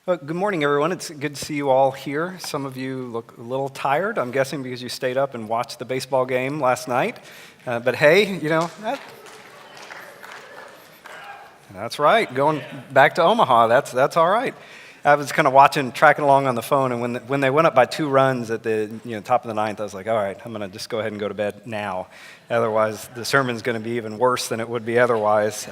Well, good morning, everyone. It's good to see you all here. Some of you look a little tired, I'm guessing because you stayed up and watched the baseball game last night. But hey, that's right. Going back to Omaha, that's all right. I was kind of tracking along on the phone, and when they went up by 2 runs at the top of the ninth, I was like, all right, I'm going to just go ahead and go to bed now. Otherwise, the sermon's going to be even worse than it would be otherwise.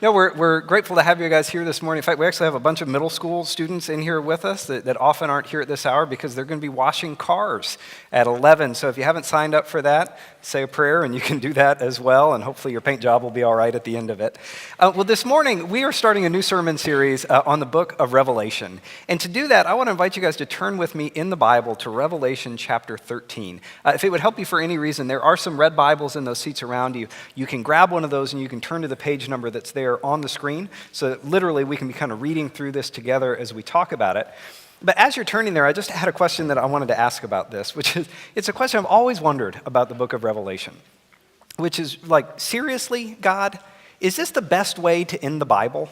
We're grateful to have you guys here this morning. In fact, we actually have a bunch of middle school students in here with us that often aren't here at this hour because they're going to be washing cars at 11. So if you haven't signed up for that, say a prayer, and you can do that as well, and hopefully your paint job will be all right at the end of it. Well, this morning, we are starting a new sermon series on the book of Revelation. And to do that, I want to invite you guys to turn with me in the Bible to Revelation chapter 13. If it would help you for any reason, there are some red Bibles in those seats around you. You can grab one of those and you can turn to the page number that's there on the screen. So that literally we can be kind of reading through this together as we talk about it. But as you're turning there, I just had a question that I wanted to ask about this, which is, it's a question I've always wondered about the book of Revelation, which is like, seriously, God, is this the best way to end the Bible?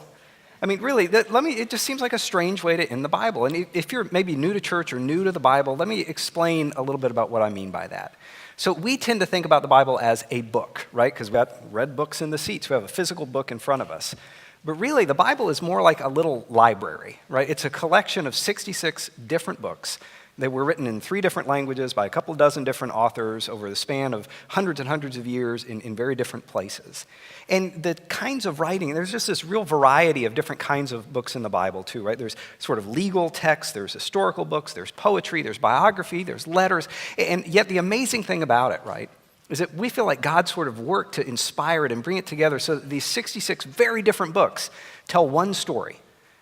I mean, really, it just seems like a strange way to end the Bible. And if you're maybe new to church or new to the Bible, let me explain a little bit about what I mean by that. So we tend to think about the Bible as a book, right? Because we've got red books in the seats. We have a physical book in front of us. But really, the Bible is more like a little library, right? It's a collection of 66 different books. They were written in 3 different languages by a couple dozen different authors over the span of hundreds and hundreds of years in very different places. And the kinds of writing, there's just this real variety of different kinds of books in the Bible too, right? There's sort of legal texts, there's historical books, there's poetry, there's biography, there's letters. And yet the amazing thing about it, right, is that we feel like God sort of worked to inspire it and bring it together so that these 66 very different books tell one story,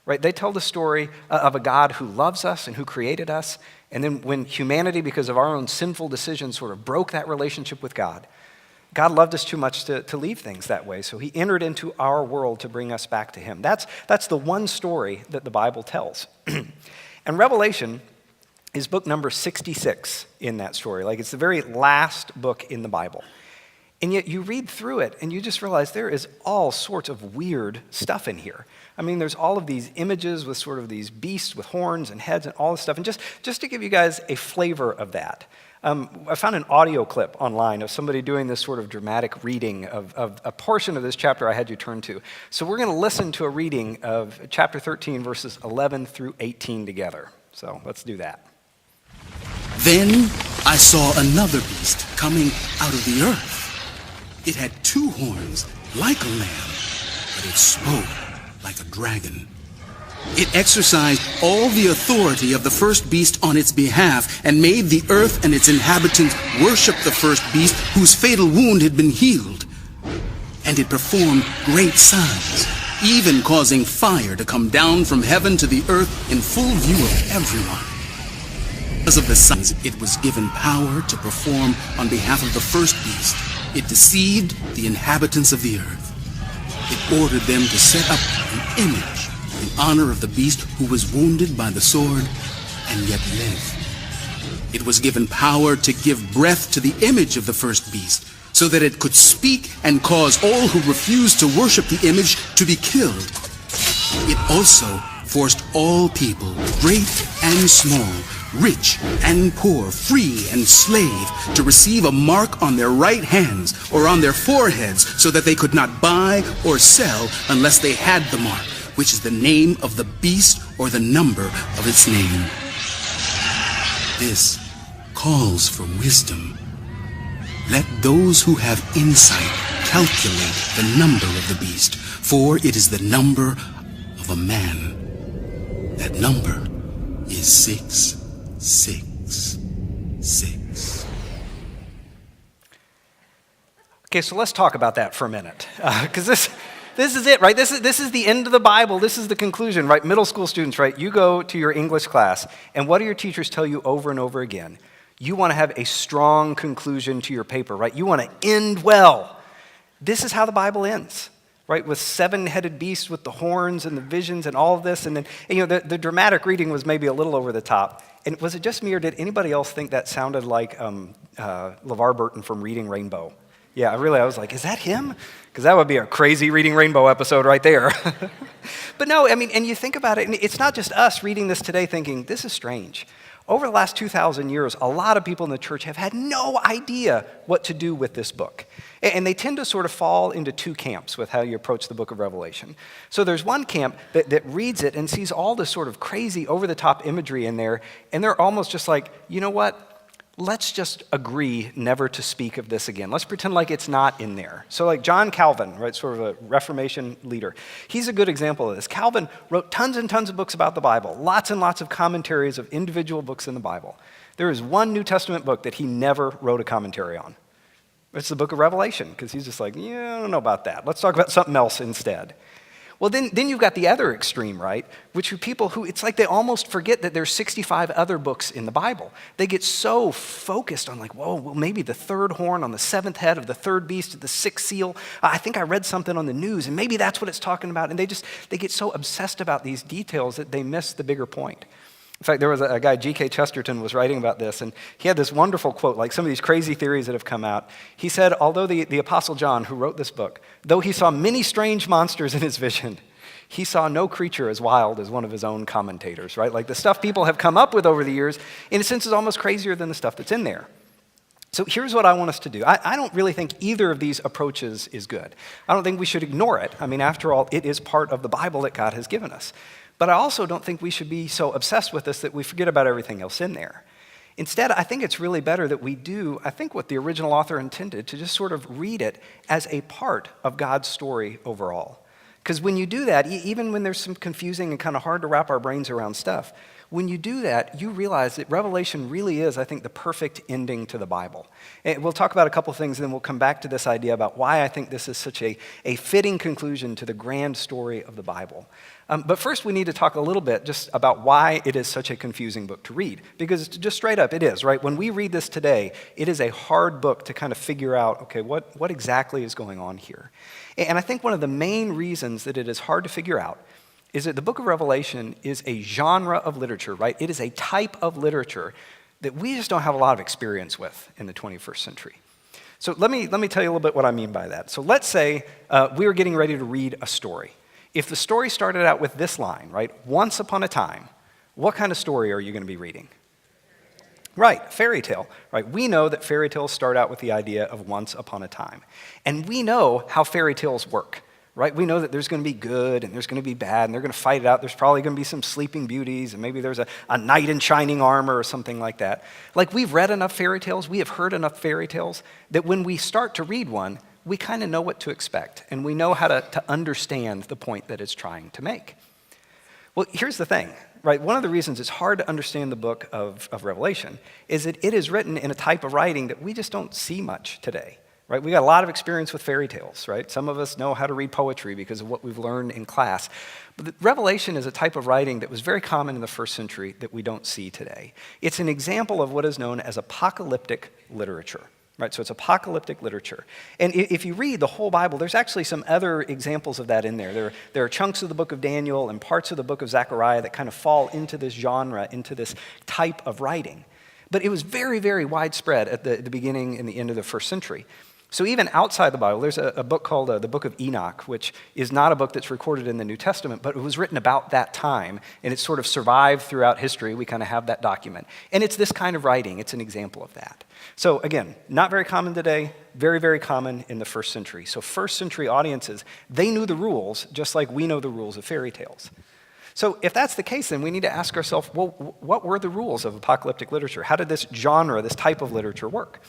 right? They tell the story of a God who loves us and who created us. And then when humanity, because of our own sinful decisions, sort of broke that relationship with God, God loved us too much to leave things that way. So he entered into our world to bring us back to him. That's the one story that the Bible tells. And Revelation is book number 66 in that story. Like, it's the very last book in the Bible. And yet you read through it and you just realize there is all sorts of weird stuff in here. I mean, there's all of these images with sort of these beasts with horns and heads and all this stuff. And just to give you guys a flavor of that, I found an audio clip online of somebody doing this sort of dramatic reading of a portion of this chapter I had you turn to. So we're going to listen to a reading of chapter 13, verses 11 through 18 together. So let's do that. Then I saw another beast coming out of the earth. It had 2 horns like a lamb, but it spoke like a dragon. It exercised all the authority of the first beast on its behalf and made the earth and its inhabitants worship the first beast whose fatal wound had been healed. And it performed great signs, even causing fire to come down from heaven to the earth in full view of everyone. Because of the signs it was given power to perform on behalf of the first beast, it deceived the inhabitants of the earth. It ordered them to set up an image in honor of the beast who was wounded by the sword and yet lived. It was given power to give breath to the image of the first beast, so that it could speak and cause all who refused to worship the image to be killed. It also forced all people, great and small, rich and poor, free and slave, to receive a mark on their right hands or on their foreheads, so that they could not buy or sell unless they had the mark, which is the name of the beast or the number of its name. This calls for wisdom. Let those who have insight calculate the number of the beast, for it is the number of a man. That number is 666. Okay, so let's talk about that for a minute, because this is it, right? This is the end of the Bible. This is the conclusion, right? Middle school students, right? You go to your English class, and what do your teachers tell you over and over again? You want to have a strong conclusion to your paper, right? You want to end well. This is how the Bible ends, right? With 7-headed beasts with the horns and the visions and all of this. And then, the dramatic reading was maybe a little over the top. And was it just me, or did anybody else think that sounded like LeVar Burton from Reading Rainbow? Yeah, I was like, is that him? Because that would be a crazy Reading Rainbow episode right there. But no, I mean, and you think about it, and it's not just us reading this today thinking, this is strange. Over the last 2,000 years, a lot of people in the church have had no idea what to do with this book. And they tend to sort of fall into two camps with how you approach the book of Revelation. So there's one camp that reads it and sees all this sort of crazy, over-the-top imagery in there, and they're almost just like, you know what? Let's just agree never to speak of this again. Let's pretend like it's not in there. So like John Calvin, right, sort of a Reformation leader, he's a good example of this. Calvin wrote tons and tons of books about the Bible, lots and lots of commentaries of individual books in the Bible. There is one New Testament book that he never wrote a commentary on. It's the book of Revelation, because he's just like, yeah, I don't know about that. Let's talk about something else instead. Well, then you've got the other extreme, right? Which are people who, it's like they almost forget that there's 65 other books in the Bible. They get so focused on like, whoa, well, maybe the third horn on the seventh head of the third beast of the sixth seal. I think I read something on the news, and maybe that's what it's talking about. And they get so obsessed about these details that they miss the bigger point. In fact, there was a guy, G.K. Chesterton, was writing about this, and he had this wonderful quote, like some of these crazy theories that have come out. He said, although the Apostle John, who wrote this book, though he saw many strange monsters in his vision, he saw no creature as wild as one of his own commentators, right? Like the stuff people have come up with over the years, in a sense, is almost crazier than the stuff that's in there. So here's what I want us to do. I don't really think either of these approaches is good. I don't think we should ignore it. I mean, after all, it is part of the Bible that God has given us. But I also don't think we should be so obsessed with this that we forget about everything else in there. Instead, I think it's really better that we do, I think, what the original author intended, to just sort of read it as a part of God's story overall. Because when you do that, even when there's some confusing and kind of hard to wrap our brains around stuff, when you do that, you realize that Revelation really is, I think, the perfect ending to the Bible. And we'll talk about a couple things, and then we'll come back to this idea about why I think this is such a fitting conclusion to the grand story of the Bible. But first, we need to talk a little bit just about why it is such a confusing book to read. Because just straight up, it is, right? When we read this today, it is a hard book to kind of figure out, okay, what exactly is going on here? And I think one of the main reasons that it is hard to figure out is that the book of Revelation is a genre of literature, right? It is a type of literature that we just don't have a lot of experience with in the 21st century. So let me tell you a little bit what I mean by that. So let's say we were getting ready to read a story. If the story started out with this line, right, once upon a time, what kind of story are you going to be reading? Right, fairy tale, right? We know that fairy tales start out with the idea of once upon a time. And we know how fairy tales work, right? We know that there's going to be good and there's going to be bad and they're going to fight it out. There's probably going to be some sleeping beauties and maybe there's a knight in shining armor or something like that. Like we've read enough fairy tales, we have heard enough fairy tales that when we start to read one, we kind of know what to expect and we know how to understand the point that it's trying to make. Well, here's the thing. Right, one of the reasons it's hard to understand the book of Revelation is that it is written in a type of writing that we just don't see much today. Right, we got a lot of experience with fairy tales. Right, some of us know how to read poetry because of what we've learned in class. But Revelation is a type of writing that was very common in the first century that we don't see today. It's an example of what is known as apocalyptic literature. Right, so it's apocalyptic literature. And if you read the whole Bible, there's actually some other examples of that in there. There are chunks of the book of Daniel and parts of the book of Zechariah that kind of fall into this genre, into this type of writing. But it was very, very widespread at the beginning and the end of the first century. So even outside the Bible, there's a book called the Book of Enoch, which is not a book that's recorded in the New Testament, but it was written about that time, and it's sort of survived throughout history. We kind of have that document. And it's this kind of writing. It's an example of that. So again, not very common today, very, very common in the first century. So first century audiences, they knew the rules just like we know the rules of fairy tales. So if that's the case, then we need to ask ourselves, well, what were the rules of apocalyptic literature? How did this genre, this type of literature work?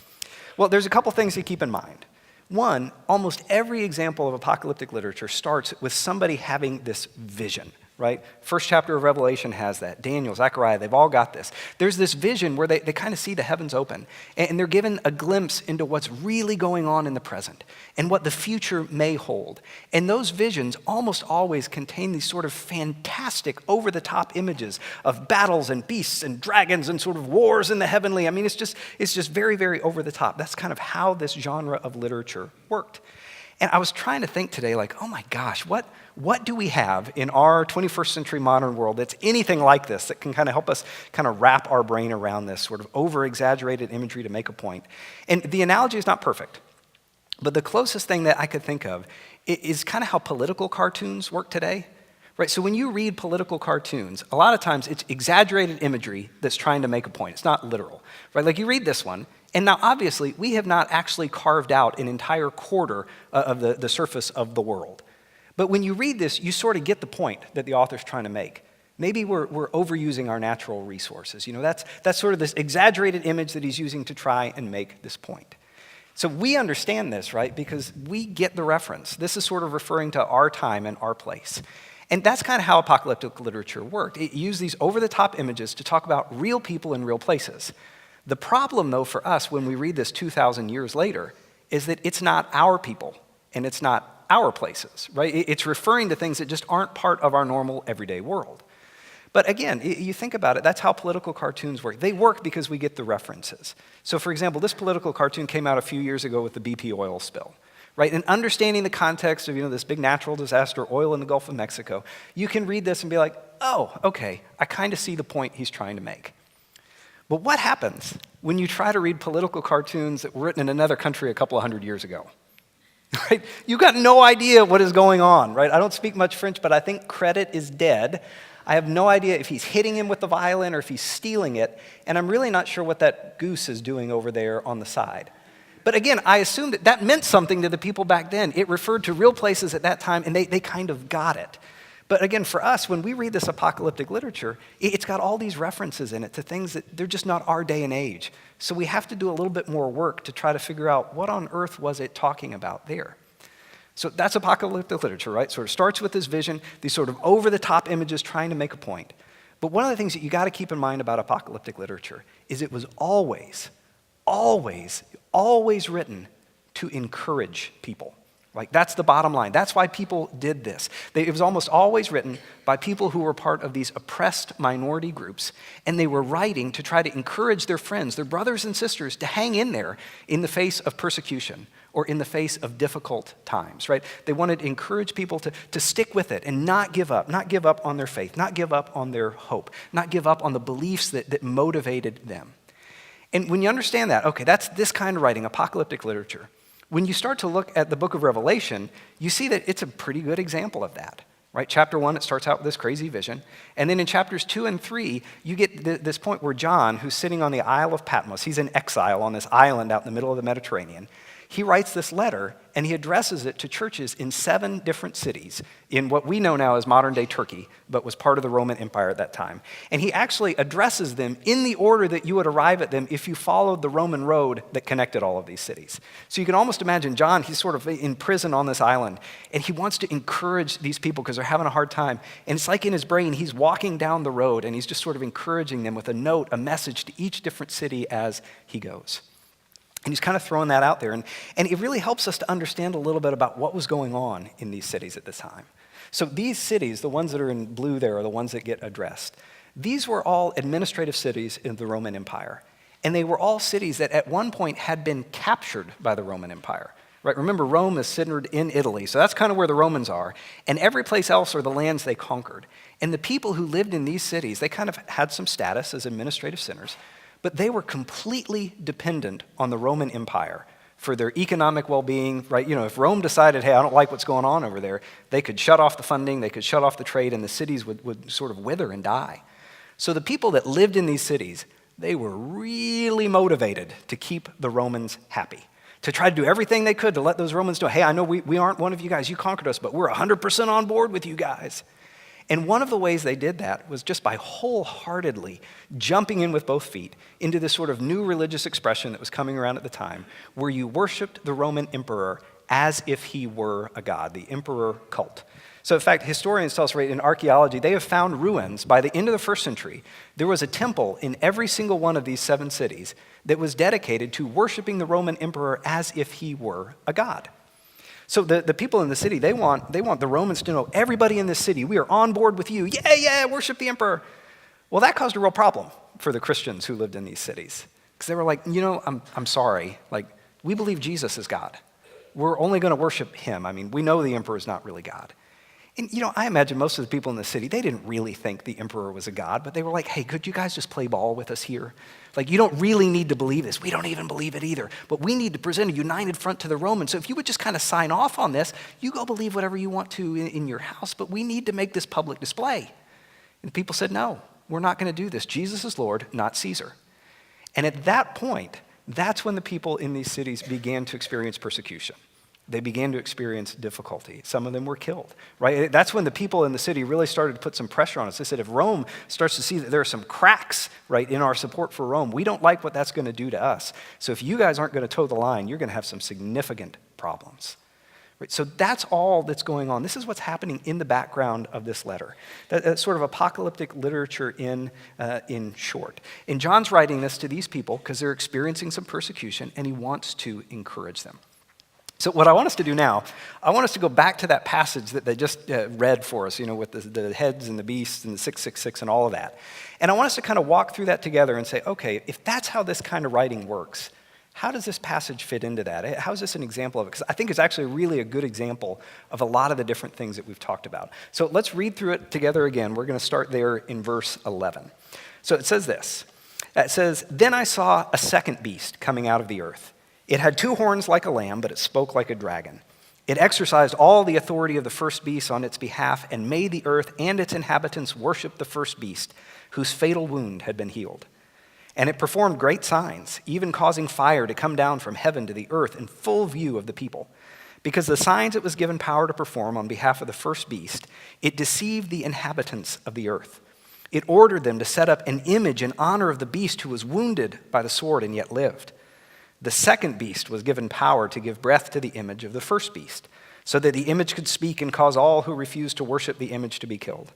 Well, there's a couple things to keep in mind. One, almost every example of apocalyptic literature starts with somebody having this vision, right? First chapter of Revelation has that. Daniel, Zechariah, they've all got this. There's this vision where they kind of see the heavens open, and they're given a glimpse into what's really going on in the present and what the future may hold. And those visions almost always contain these sort of fantastic, over-the-top images of battles and beasts and dragons and sort of wars in the heavenly. I mean, it's just very, very over-the-top. That's kind of how this genre of literature worked. And I was trying to think today, like, oh my gosh, what do we have in our 21st century modern world that's anything like this that can kind of help us kind of wrap our brain around this sort of over-exaggerated imagery to make a point? And the analogy is not perfect, But the closest thing that I could think of is kind of how political cartoons work today. Right, so when you read political cartoons, a lot of times it's exaggerated imagery that's trying to make a point. It's not literal, right? Like you read this one, and now obviously we have not actually carved out an entire quarter of the surface of the world. But when you read this, you sort of get the point that the author's trying to make. Maybe we're overusing our natural resources. You know, that's sort of this exaggerated image that he's using to try and make this point. So we understand this, right, because we get the reference. This is sort of referring to our time and our place. And that's kind of how apocalyptic literature worked. It used these over-the-top images to talk about real people in real places. The problem, though, for us when we read this 2,000 years later is that it's not our people and it's not our places, right? It's referring to things that just aren't part of our normal everyday world. But again, you think about it, that's how political cartoons work. They work because we get the references. So for example, this political cartoon came out a few years ago with the BP oil spill. Right? And understanding the context of this big natural disaster, oil in the Gulf of Mexico, you can read this and be like, oh, okay, I kind of see the point he's trying to make. But what happens when you try to read political cartoons that were written in another country a couple of hundred years ago? Right? You've got no idea what is going on, right? I don't speak much French, but I think credit is dead. I have no idea if he's hitting him with the violin or if he's stealing it, and I'm really not sure what that goose is doing over there on the side. But again, I assume that meant something to the people back then. It referred to real places at that time, and they kind of got it. But again, for us, when we read this apocalyptic literature, it's got all these references in it to things that they're just not our day and age. So we have to do a little bit more work to try to figure out what on earth was it talking about there. So that's apocalyptic literature, right? Sort of starts with this vision, these sort of over-the-top images trying to make a point. But one of the things that you got to keep in mind about apocalyptic literature is it was always written to encourage people. Like, that's the bottom line. That's why people did this. It was almost always written by people who were part of these oppressed minority groups, and they were writing to try to encourage their friends, their brothers and sisters, to hang in there in the face of persecution or in the face of difficult times, right? They wanted to encourage people to stick with it and not give up on their faith, not give up on their hope, not give up on the beliefs that motivated them. And when you understand that, okay, that's this kind of writing, apocalyptic literature. When you start to look at the book of Revelation, you see that it's a pretty good example of that, right? Chapter 1, it starts out with this crazy vision. And then in chapters 2 and 3, you get this point where John, who's sitting on the Isle of Patmos, he's in exile on this island out in the middle of the Mediterranean. He writes this letter, and he addresses it to churches in 7 different cities in what we know now as modern-day Turkey, but was part of the Roman Empire at that time. And he actually addresses them in the order that you would arrive at them if you followed the Roman road that connected all of these cities. So you can almost imagine John, he's sort of in prison on this island, and he wants to encourage these people because they're having a hard time. And it's like in his brain, he's walking down the road, and he's just sort of encouraging them with a note, a message to each different city as he goes. And he's kind of throwing that out there. And it really helps us to understand a little bit about what was going on in these cities at this time. So these cities, the ones that are in blue there, are the ones that get addressed. These were all administrative cities in the Roman Empire. And they were all cities that at one point had been captured by the Roman Empire. Right? Remember, Rome is centered in Italy, so that's kind of where the Romans are. And every place else are the lands they conquered. And the people who lived in these cities, they kind of had some status as administrative centers. But they were completely dependent on the Roman Empire for their economic well-being, right? You know, if Rome decided, hey, I don't like what's going on over there, they could shut off the funding, they could shut off the trade, and the cities would sort of wither and die. So the people that lived in these cities, they were really motivated to keep the Romans happy, to try to do everything they could to let those Romans know, hey, I know we aren't one of you guys, you conquered us, but we're 100% on board with you guys. And one of the ways they did that was just by wholeheartedly jumping in with both feet into this sort of new religious expression that was coming around at the time, where you worshiped the Roman emperor as if he were a god, the emperor cult. So in fact, historians tell us, right, in archaeology, they have found ruins by the end of the 1st century. There was a temple in every single one of these 7 cities that was dedicated to worshiping the Roman emperor as if he were a god. So the people in the city, they want the Romans to know, everybody in this city, we are on board with you. Yeah, worship the emperor. Well, that caused a real problem for the Christians who lived in these cities. Because they were like, I'm sorry. Like, we believe Jesus is God. We're only going to worship him. I mean, we know the emperor is not really God. And, I imagine most of the people in the city, they didn't really think the emperor was a god, but they were like, hey, could you guys just play ball with us here? Like, you don't really need to believe this. We don't even believe it either. But we need to present a united front to the Romans. So if you would just kind of sign off on this, you go believe whatever you want to in your house, but we need to make this public display. And people said, no, we're not going to do this. Jesus is Lord, not Caesar. And at that point, that's when the people in these cities began to experience persecution. They began to experience difficulty. Some of them were killed, right? That's when the people in the city really started to put some pressure on us. They said, if Rome starts to see that there are some cracks, right, in our support for Rome, we don't like what that's going to do to us. So if you guys aren't going to toe the line, you're going to have some significant problems. Right? So that's all that's going on. This is what's happening in the background of this letter. That's sort of apocalyptic literature in short. And John's writing this to these people because they're experiencing some persecution, and he wants to encourage them. So what I want us to do now, I want us to go back to that passage that they just read for us, with the heads and the beasts and the 666 and all of that. And I want us to kind of walk through that together and say, okay, if that's how this kind of writing works, how does this passage fit into that? How is this an example of it? Because I think it's actually really a good example of a lot of the different things that we've talked about. So let's read through it together again. We're going to start there in verse 11. So it says this. It says, "Then I saw a second beast coming out of the earth. It had 2 horns like a lamb, but it spoke like a dragon. It exercised all the authority of the first beast on its behalf and made the earth and its inhabitants worship the first beast, whose fatal wound had been healed. And it performed great signs, even causing fire to come down from heaven to the earth in full view of the people. Because the signs it was given power to perform on behalf of the first beast, it deceived the inhabitants of the earth. It ordered them to set up an image in honor of the beast who was wounded by the sword and yet lived. The second beast was given power to give breath to the image of the first beast, so that the image could speak and cause all who refused to worship the image to be killed.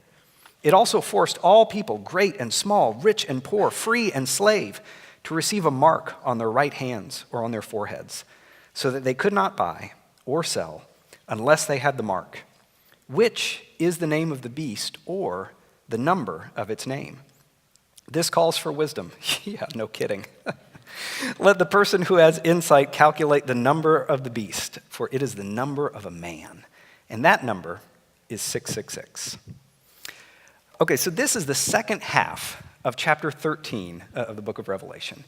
It also forced all people, great and small, rich and poor, free and slave, to receive a mark on their right hands or on their foreheads, so that they could not buy or sell unless they had the mark, which is the name of the beast or the number of its name. This calls for wisdom." Yeah, no kidding. "Let the person who has insight calculate the number of the beast, for it is the number of a man, and that number is 666. Okay, so this is the second half of chapter 13 of the book of Revelation.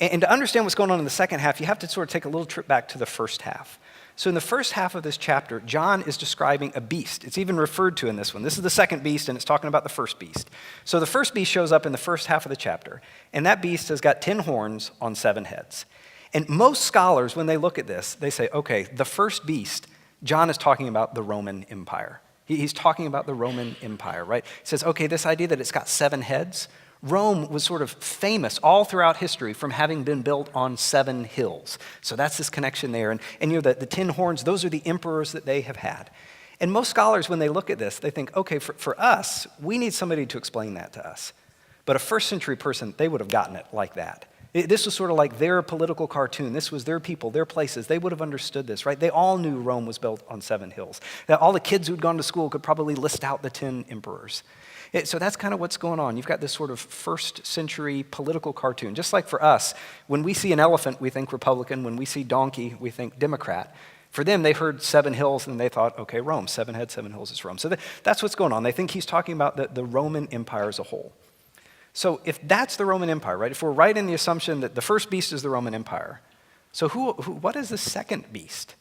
And to understand what's going on in the second half, you have to sort of take a little trip back to the first half. So in the first half of this chapter, John is describing a beast. It's even referred to in this one. This is the second beast, and it's talking about the first beast. So the first beast shows up in the first half of the chapter, and that beast has got 10 horns on 7 heads. And most scholars, when they look at this, they say, okay, the first beast, John is talking about the Roman Empire. He's talking about the Roman Empire, right? He says, okay, this idea that it's got 7 heads, Rome was sort of famous all throughout history from having been built on 7 hills. So that's this connection there. And the 10 horns, those are the emperors that they have had. And most scholars, when they look at this, they think, okay, for us, we need somebody to explain that to us. But a first century person, they would have gotten it like that. This was sort of like their political cartoon. This was their people, their places. They would have understood this, right? They all knew Rome was built on 7 hills. That all the kids who'd gone to school could probably list out the 10 emperors. So that's kind of what's going on. You've got this sort of first century political cartoon. Just like for us, when we see an elephant, we think Republican. When we see donkey, we think Democrat. For them, they heard 7 hills and they thought, okay, Rome, 7 heads, 7 hills is Rome. So that's what's going on. They think he's talking about the Roman Empire as a whole. So if that's the Roman Empire, right? If we're right in the assumption that the first beast is the Roman Empire, so what is the second beast?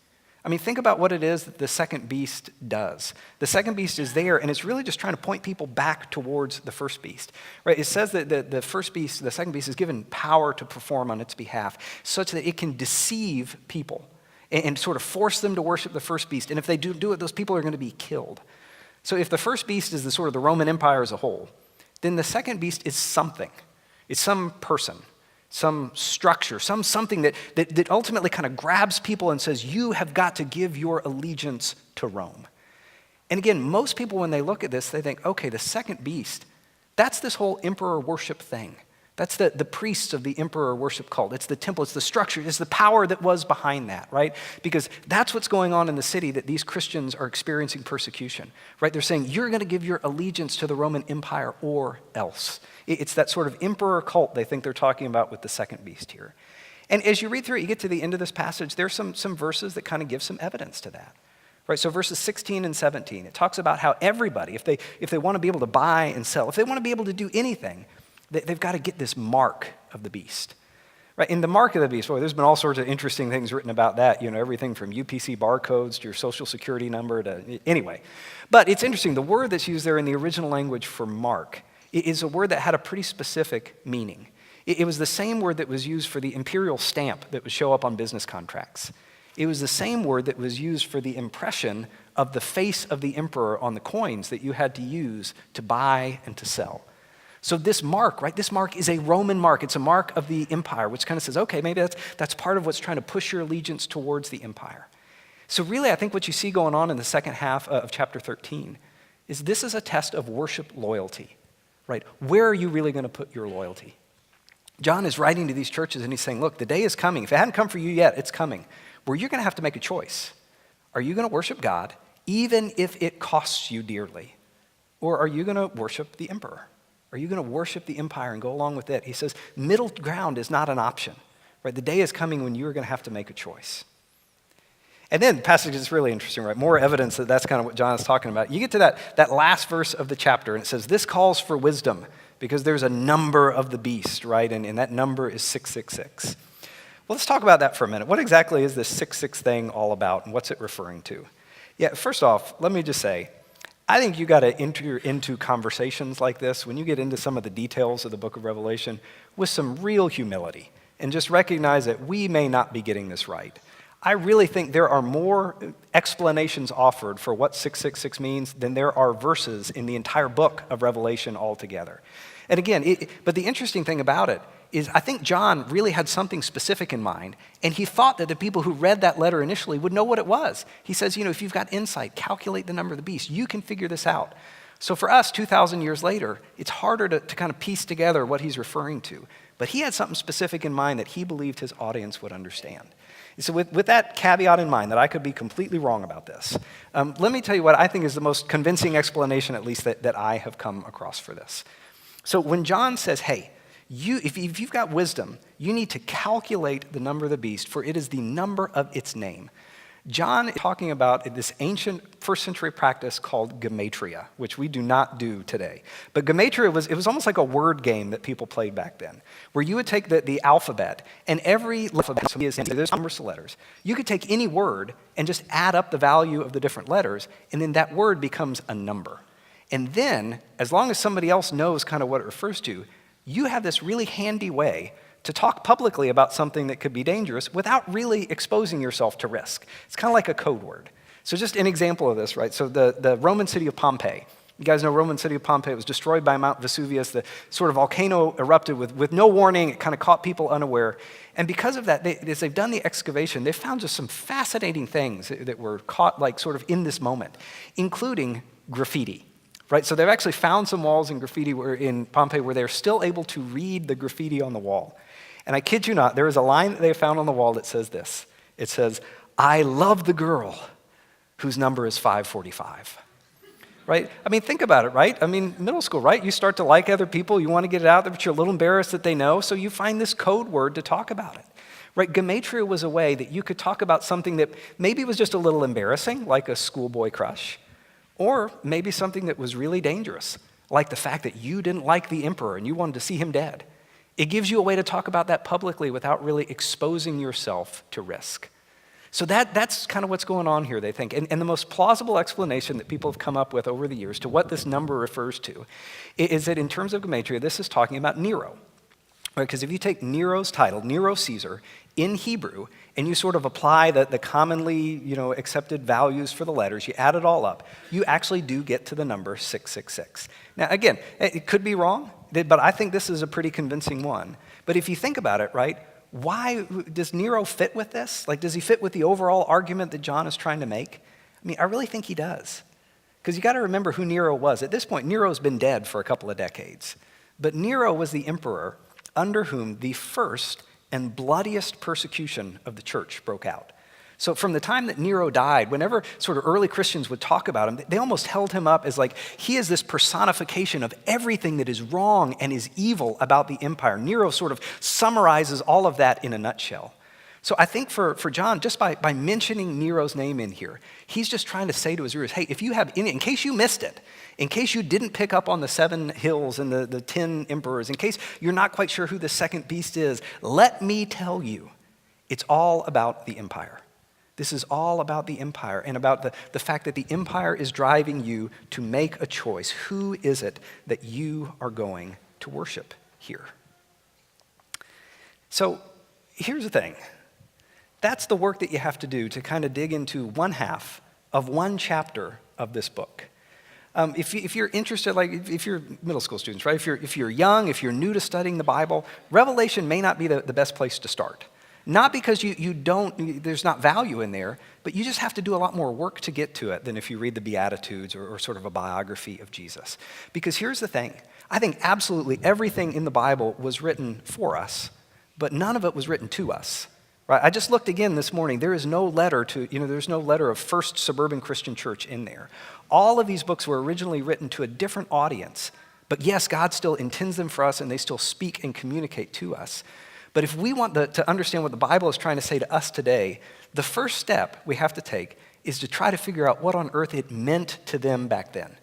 I mean, think about what it is that the second beast does. The second beast is there, and it's really just trying to point people back towards the first beast, right? It says that the first beast, the second beast, is given power to perform on its behalf, such that it can deceive people and sort of force them to worship the first beast. And if they do it, those people are going to be killed. So if the first beast is the sort of the Roman Empire as a whole, then the second beast is something. It's some person, some structure, something that ultimately kind of grabs people and says, you have got to give your allegiance to Rome. And again, most people, when they look at this, they think, okay, the second beast, that's this whole emperor worship thing. That's the priests of the emperor worship cult. It's the temple, it's the structure, it's the power that was behind that, right? Because that's what's going on in the city, that these Christians are experiencing persecution, right? They're saying, you're going to give your allegiance to the Roman Empire or else. It's that sort of emperor cult they think they're talking about with the second beast here. And as you read through it, you get to the end of this passage, there's some verses that kind of give some evidence to that. Right, so verses 16 and 17, it talks about how everybody, if they want to be able to buy and sell, if they want to be able to do anything, they've got to get this mark of the beast. Right, in the mark of the beast, boy, there's been all sorts of interesting things written about that, everything from UPC barcodes to your social security number to, anyway. But it's interesting, the word that's used there in the original language for mark is a word that had a pretty specific meaning. It was the same word that was used for the imperial stamp that would show up on business contracts. It was the same word that was used for the impression of the face of the emperor on the coins that you had to use to buy and to sell. So this mark, right, this mark is a Roman mark. It's a mark of the empire, which kind of says, okay, maybe that's part of what's trying to push your allegiance towards the empire. So really, I think what you see going on in the second half of chapter 13 is this is a test of worship loyalty, right? Where are you really going to put your loyalty? John is writing to these churches and he's saying, look, the day is coming. If it hadn't come for you yet, it's coming, where you're going to have to make a choice. Are you going to worship God, even if it costs you dearly? Or are you going to worship the emperor? Are you going to worship the empire and go along with it? He says, middle ground is not an option. Right? The day is coming when you're going to have to make a choice. And then the passage is really interesting, right? More evidence that that's kind of what John is talking about. You get to that last verse of the chapter, and it says, this calls for wisdom, because there's a number of the beast, right? And that number is 666. Well, let's talk about that for a minute. What exactly is this 666 thing all about, and what's it referring to? Yeah, first off, let me just say, I think you got to enter into conversations like this, when you get into some of the details of the book of Revelation, with some real humility, and just recognize that we may not be getting this right. I really think there are more explanations offered for what 666 means than there are verses in the entire book of Revelation altogether. And again, but the interesting thing about it is I think John really had something specific in mind, and he thought that the people who read that letter initially would know what it was. He says, if you've got insight, calculate the number of the beast. You can figure this out. So for us, 2,000 years later, it's harder to kind of piece together what he's referring to. But he had something specific in mind that he believed his audience would understand. So with that caveat in mind, that I could be completely wrong about this, let me tell you what I think is the most convincing explanation, at least, that I have come across for this. So when John says, hey, if you've got wisdom, you need to calculate the number of the beast, for it is the number of its name. John is talking about this ancient first century practice called gematria, which we do not do today. But gematria was almost like a word game that people played back then, where you would take the alphabet, and every alphabet, so there's numbers of letters, you could take any word and just add up the value of the different letters, and then that word becomes a number. And then, as long as somebody else knows kind of what it refers to, you have this really handy way to talk publicly about something that could be dangerous without really exposing yourself to risk. It's kind of like a code word. So just an example of this, right? So the Roman city of Pompeii. You guys know Roman city of Pompeii was destroyed by Mount Vesuvius. The sort of volcano erupted with no warning. It kind of caught people unaware. And because of that, as they've done the excavation, they've found just some fascinating things that were caught like sort of in this moment, including graffiti. Right, so they've actually found some walls in graffiti in Pompeii where they're still able to read the graffiti on the wall. And I kid you not, there is a line that they found on the wall that says this. It says, I love the girl whose number is 545. Right? I mean, think about it, right? I mean, middle school, right? You start to like other people, you want to get it out there, but you're a little embarrassed that they know, so you find this code word to talk about it. Right? Gematria was a way that you could talk about something that maybe was just a little embarrassing, like a schoolboy crush, or maybe something that was really dangerous, like the fact that you didn't like the emperor and you wanted to see him dead. It gives you a way to talk about that publicly without really exposing yourself to risk. So that's kind of what's going on here, they think. And the most plausible explanation that people have come up with over the years to what this number refers to is that in terms of gematria, this is talking about Nero. Because if you take Nero's title, Nero Caesar, in Hebrew, and you sort of apply the commonly accepted values for the letters, you add it all up, you actually do get to the number 666. Now again, it could be wrong, but I think this is a pretty convincing one. But if you think about it, right, why does Nero fit with this? Like, does he fit with the overall argument that John is trying to make? I mean, I really think he does. Because you got to remember who Nero was. At this point, Nero's been dead for a couple of decades. But Nero was the emperor under whom the first and bloodiest persecution of the church broke out. So from the time that Nero died, whenever sort of early Christians would talk about him, they almost held him up as like, he is this personification of everything that is wrong and is evil about the empire. Nero sort of summarizes all of that in a nutshell. So I think for John, just by mentioning Nero's name in here, he's just trying to say to his readers, hey, if you have any, in case you missed it, in case you didn't pick up on the 7 hills and the 10 emperors, in case you're not quite sure who the second beast is, let me tell you, it's all about the empire. This is all about the empire and about the fact that the empire is driving you to make a choice. Who is it that you are going to worship here? So here's the thing. That's the work that you have to do to kind of dig into one half of one chapter of this book. If you're interested, like if you're middle school students, right? If you're young, if you're new to studying the Bible, Revelation may not be the best place to start. Not because there's not value in there, but you just have to do a lot more work to get to it than if you read the Beatitudes or sort of a biography of Jesus. Because here's the thing. I think absolutely everything in the Bible was written for us, but none of it was written to us. Right? I just looked again this morning. There is no letter there's no letter of First Suburban Christian Church in there. All of these books were originally written to a different audience. But yes, God still intends them for us and they still speak and communicate to us. But if we want to understand what the Bible is trying to say to us today, the first step we have to take is to try to figure out what on earth it meant to them back then.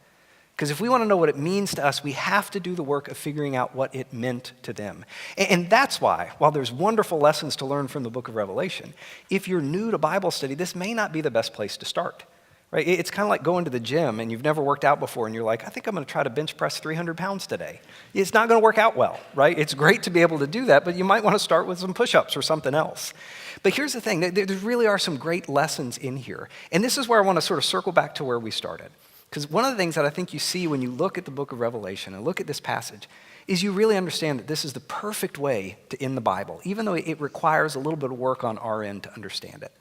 Because if we want to know what it means to us, we have to do the work of figuring out what it meant to them. And that's why, while there's wonderful lessons to learn from the book of Revelation, if you're new to Bible study, this may not be the best place to start. Right? It's kind of like going to the gym and you've never worked out before and you're like, I think I'm going to try to bench press 300 pounds today. It's not going to work out well, right? It's great to be able to do that, but you might want to start with some push-ups or something else. But here's the thing, there really are some great lessons in here. And this is where I want to sort of circle back to where we started. Because one of the things that I think you see when you look at the book of Revelation and look at this passage is you really understand that this is the perfect way to end the Bible, even though it requires a little bit of work on our end to understand it.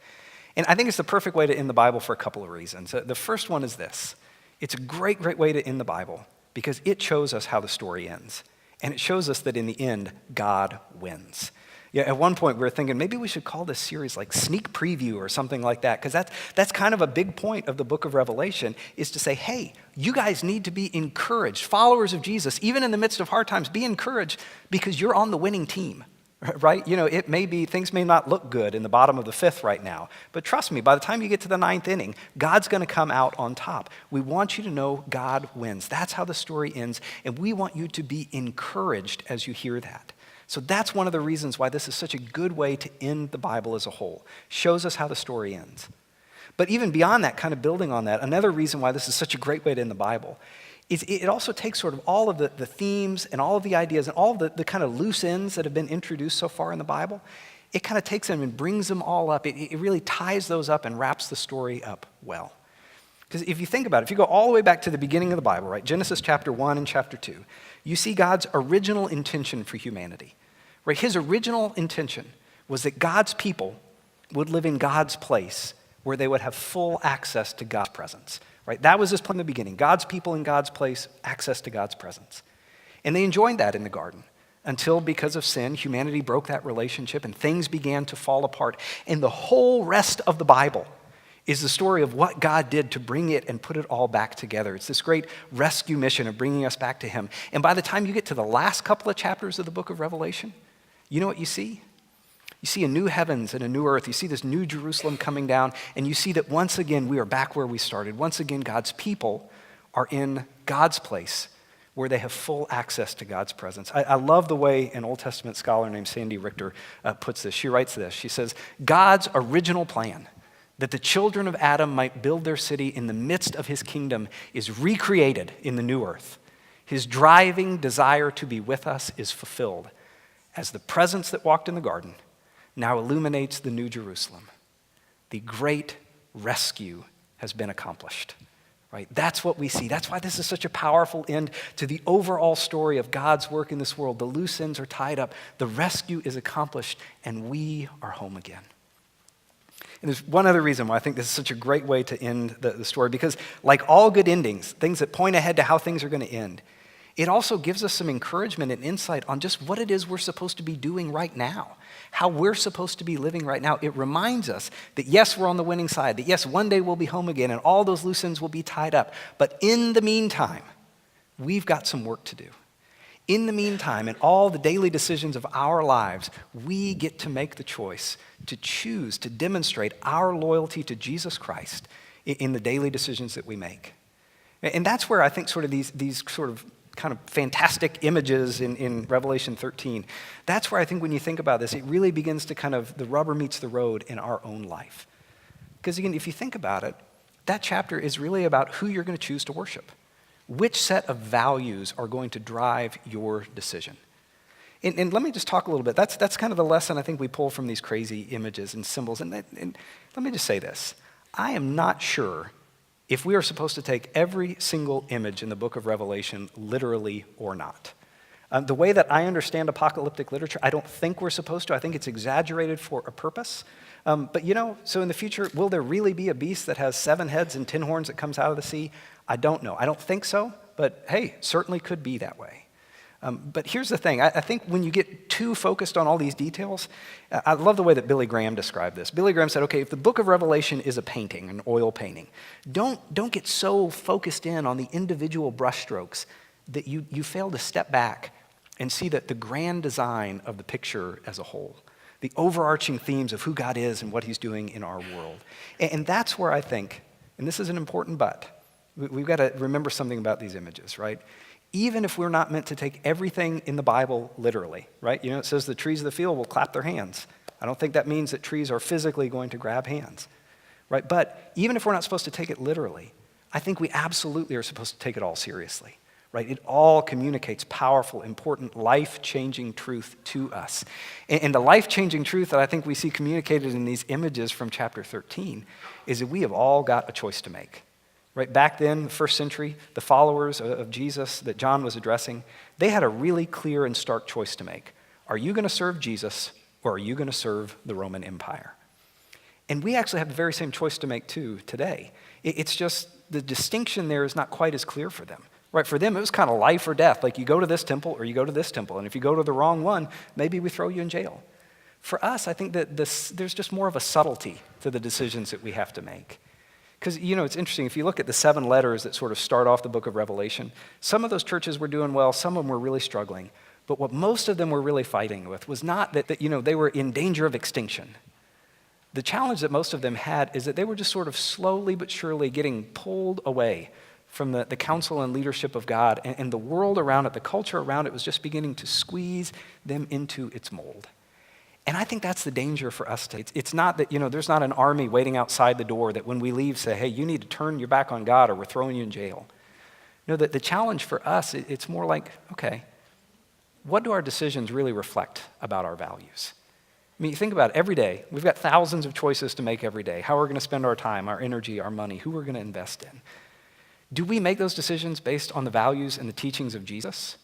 And I think it's the perfect way to end the Bible for a couple of reasons. The first one is this. It's a great, great way to end the Bible because it shows us how the story ends. And it shows us that in the end, God wins. Yeah, at one point we were thinking maybe we should call this series like Sneak Preview or something like that, because that's kind of a big point of the book of Revelation is to say, hey, you guys need to be encouraged. Followers of Jesus, even in the midst of hard times, be encouraged because you're on the winning team, right? It may be, things may not look good in the bottom of the 5th right now, but trust me, by the time you get to the 9th inning, God's going to come out on top. We want you to know God wins. That's how the story ends, and we want you to be encouraged as you hear that. So that's one of the reasons why this is such a good way to end the Bible as a whole. Shows us how the story ends. But even beyond that, kind of building on that, another reason why this is such a great way to end the Bible is it also takes sort of all of the themes and all of the ideas and all of the kind of loose ends that have been introduced so far in the Bible. It kind of takes them and brings them all up. It really ties those up and wraps the story up well. Because if you think about it, if you go all the way back to the beginning of the Bible, right, Genesis chapter 1 and chapter 2, you see God's original intention for humanity. Right? His original intention was that God's people would live in God's place where they would have full access to God's presence. Right? That was his plan in the beginning. God's people in God's place, access to God's presence. And they enjoyed that in the garden until, because of sin, humanity broke that relationship and things began to fall apart. And the whole rest of the Bible is the story of what God did to bring it and put it all back together. It's this great rescue mission of bringing us back to him. And by the time you get to the last couple of chapters of the book of Revelation, you know what you see? You see a new heavens and a new earth. You see this new Jerusalem coming down, and you see that once again we are back where we started. Once again, God's people are in God's place where they have full access to God's presence. I love the way an Old Testament scholar named Sandy Richter puts this. She writes this. She says, God's original plan that the children of Adam might build their city in the midst of his kingdom is recreated in the new earth. His driving desire to be with us is fulfilled as the presence that walked in the garden now illuminates the new Jerusalem. The great rescue has been accomplished. Right? That's what we see. That's why this is such a powerful end to the overall story of God's work in this world. The loose ends are tied up. The rescue is accomplished, and we are home again. And there's one other reason why I think this is such a great way to end the story, because like all good endings, things that point ahead to how things are going to end, it also gives us some encouragement and insight on just what it is we're supposed to be doing right now, how we're supposed to be living right now. It reminds us that yes, we're on the winning side, that yes, one day we'll be home again and all those loose ends will be tied up. But in the meantime, we've got some work to do. In the meantime, in all the daily decisions of our lives, we get to make the choice to choose to demonstrate our loyalty to Jesus Christ in the daily decisions that we make. And that's where I think sort of these sort of kind of fantastic images in Revelation 13, that's where I think when you think about this, it really begins to kind of, the rubber meets the road in our own life. Because again, if you think about it, that chapter is really about who you're going to choose to worship. Which set of values are going to drive your decision? And let me just talk a little bit. That's kind of the lesson I think we pull from these crazy images and symbols. And let me just say this. I am not sure if we are supposed to take every single image in the book of Revelation literally or not. The way that I understand apocalyptic literature, I don't think we're supposed to. I think it's exaggerated for a purpose. But so in the future, will there really be a beast that has 7 heads and 10 horns that comes out of the sea? I don't know. I don't think so, but hey, certainly could be that way. But here's the thing. I think when you get too focused on all these details, I love the way that Billy Graham described this. Billy Graham said, okay, if the book of Revelation is a painting, an oil painting, don't get so focused in on the individual brushstrokes that you fail to step back and see that the grand design of the picture as a whole, the overarching themes of who God is and what he's doing in our world. And that's where I think, and this is an important but, we've got to remember something about these images, right? Even if we're not meant to take everything in the Bible literally, right? It says the trees of the field will clap their hands. I don't think that means that trees are physically going to grab hands, right? But even if we're not supposed to take it literally, I think we absolutely are supposed to take it all seriously, right? It all communicates powerful, important, life-changing truth to us. And the life-changing truth that I think we see communicated in these images from chapter 13 is that we have all got a choice to make. Right, back then, the first century, the followers of Jesus that John was addressing, they had a really clear and stark choice to make. Are you going to serve Jesus or are you going to serve the Roman Empire? And we actually have the very same choice to make too today. It's just the distinction there is not quite as clear for them. Right, for them, it was kind of life or death. Like you go to this temple or you go to this temple. And if you go to the wrong one, maybe we throw you in jail. For us, I think that there's just more of a subtlety to the decisions that we have to make. Because, it's interesting. If you look at the 7 letters that sort of start off the book of Revelation, some of those churches were doing well, some of them were really struggling. But what most of them were really fighting with was not that they were in danger of extinction. The challenge that most of them had is that they were just sort of slowly but surely getting pulled away from the counsel and leadership of God. And the world around it, the culture around it was just beginning to squeeze them into its mold. And I think that's the danger for us today. It's not that, there's not an army waiting outside the door that when we leave say, hey, you need to turn your back on God or we're throwing you in jail. No, that the challenge for us, it's more like, okay, what do our decisions really reflect about our values? I mean, you think about it, every day, we've got thousands of choices to make every day. How we're going to spend our time, our energy, our money, who we're going to invest in. Do we make those decisions based on the values and the teachings of Jesus?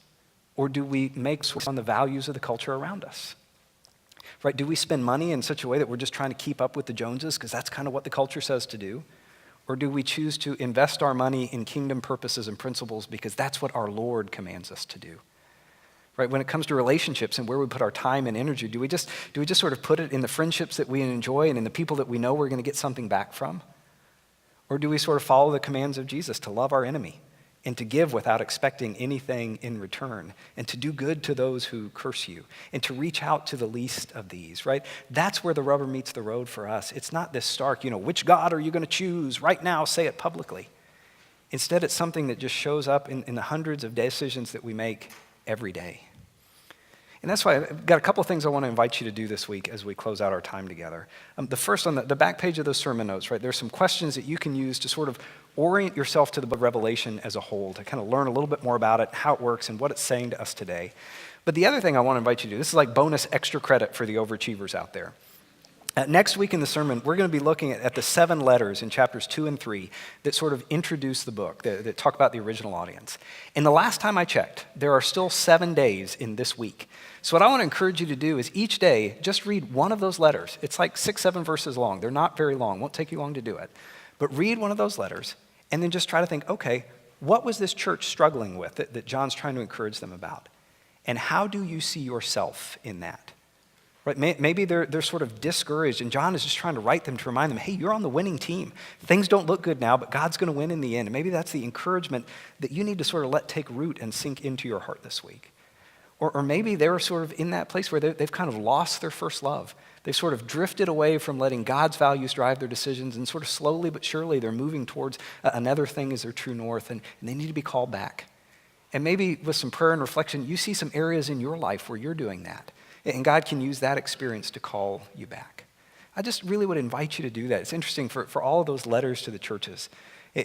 Or do we make on the values of the culture around us? Right? Do we spend money in such a way that we're just trying to keep up with the Joneses because that's kind of what the culture says to do? Or do we choose to invest our money in kingdom purposes and principles because that's what our Lord commands us to do? Right? When it comes to relationships and where we put our time and energy, do we just sort of put it in the friendships that we enjoy and in the people that we know we're going to get something back from? Or do we sort of follow the commands of Jesus to love our enemy and to give without expecting anything in return, and to do good to those who curse you, and to reach out to the least of these, right? That's where the rubber meets the road for us. It's not this stark, which God are you going to choose? Right now, say it publicly. Instead, it's something that just shows up in the hundreds of decisions that we make every day. And that's why I've got a couple of things I want to invite you to do this week as we close out our time together. The first, on the back page of those sermon notes, right, there's some questions that you can use to sort of orient yourself to the book of Revelation as a whole, to kind of learn a little bit more about it, how it works, and what it's saying to us today. But the other thing I want to invite you to do, this is like bonus extra credit for the overachievers out there. Next week in the sermon, we're going to be looking at the 7 letters in chapters 2 and 3 that sort of introduce the book, that talk about the original audience. And the last time I checked, there are still 7 days in this week. So what I want to encourage you to do is each day, just read one of those letters. It's like 6, 7 verses long. They're not very long. Won't take you long to do it. But read one of those letters and then just try to think, okay, what was this church struggling with that John's trying to encourage them about? And how do you see yourself in that? Right? Maybe they're sort of discouraged, and John is just trying to write them to remind them, hey, you're on the winning team. Things don't look good now, but God's going to win in the end. And maybe that's the encouragement that you need to sort of let take root and sink into your heart this week. Or maybe they're sort of in that place where they've kind of lost their first love. They've sort of drifted away from letting God's values drive their decisions, and sort of slowly but surely they're moving towards another thing as their true north, and they need to be called back. And maybe with some prayer and reflection, you see some areas in your life where you're doing that, and God can use that experience to call you back. I just really would invite you to do that. It's interesting for all of those letters to the churches.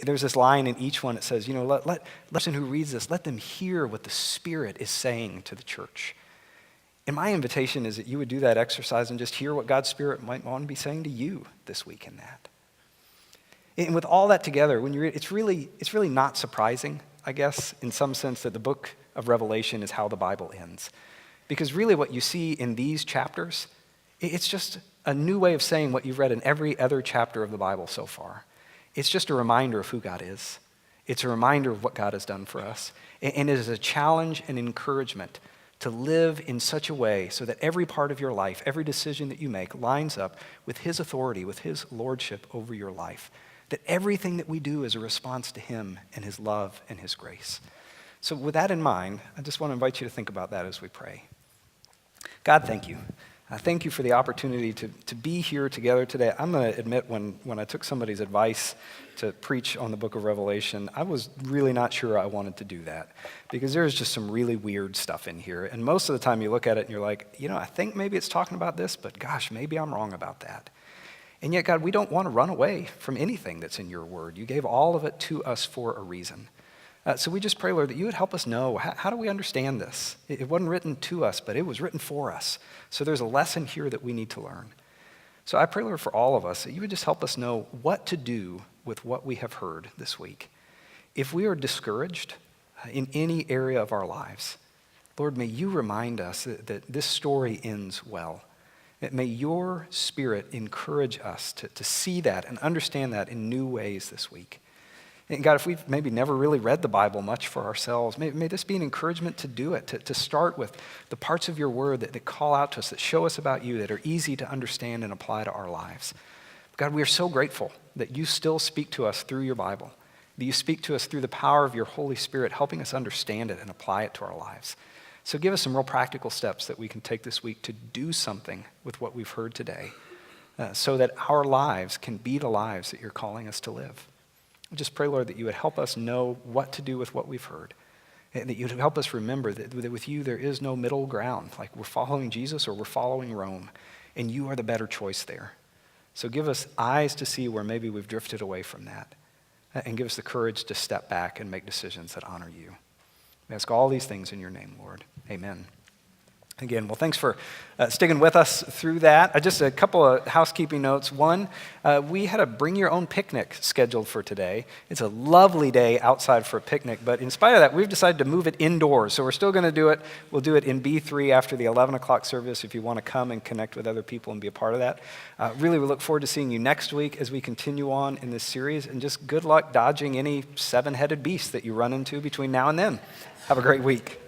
There's this line in each one that says, let the person who reads this, let them hear what the Spirit is saying to the church. And my invitation is that you would do that exercise and just hear what God's Spirit might want to be saying to you this week in that. And with all that together, when you read, it's really not surprising, I guess, in some sense, that the book of Revelation is how the Bible ends. Because really what you see in these chapters, it's just a new way of saying what you've read in every other chapter of the Bible so far. It's just a reminder of who God is. It's a reminder of what God has done for us. And it is a challenge and encouragement to live in such a way so that every part of your life, every decision that you make lines up with His authority, with His lordship over your life. That everything that we do is a response to Him and His love and His grace. So with that in mind, I just want to invite you to think about that as we pray. God, thank you. I thank you for the opportunity to be here together today. I'm going to admit when I took somebody's advice to preach on the book of Revelation, I was really not sure I wanted to do that because there's just some really weird stuff in here. And most of the time you look at it and you're like, I think maybe it's talking about this, but gosh, maybe I'm wrong about that. And yet, God, we don't want to run away from anything that's in your word. You gave all of it to us for a reason. So we just pray, Lord, that you would help us know, how do we understand this? It wasn't written to us, but it was written for us. So there's a lesson here that we need to learn. So I pray, Lord, for all of us, that you would just help us know what to do with what we have heard this week. If we are discouraged in any area of our lives, Lord, may you remind us that this story ends well. May your Spirit encourage us to see that and understand that in new ways this week. And God, if we've maybe never really read the Bible much for ourselves, may this be an encouragement to do it, to start with the parts of your word that call out to us, that show us about you, that are easy to understand and apply to our lives. God, we are so grateful that you still speak to us through your Bible, that you speak to us through the power of your Holy Spirit, helping us understand it and apply it to our lives. So give us some real practical steps that we can take this week to do something with what we've heard today so that our lives can be the lives that you're calling us to live. I just pray, Lord, that you would help us know what to do with what we've heard, and that you would help us remember that with you there is no middle ground, like we're following Jesus or we're following Rome, and you are the better choice there. So give us eyes to see where maybe we've drifted away from that, and give us the courage to step back and make decisions that honor you. We ask all these things in your name, Lord. Amen. Again, well, thanks for sticking with us through that. Just a couple of housekeeping notes. One, we had a bring your own picnic scheduled for today. It's a lovely day outside for a picnic, but in spite of that, we've decided to move it indoors. So we're still going to do it. We'll do it in B3 after the 11 o'clock service if you want to come and connect with other people and be a part of that. Really, we look forward to seeing you next week as we continue on in this series, and just good luck dodging any seven-headed beast that you run into between now and then. Have a great week.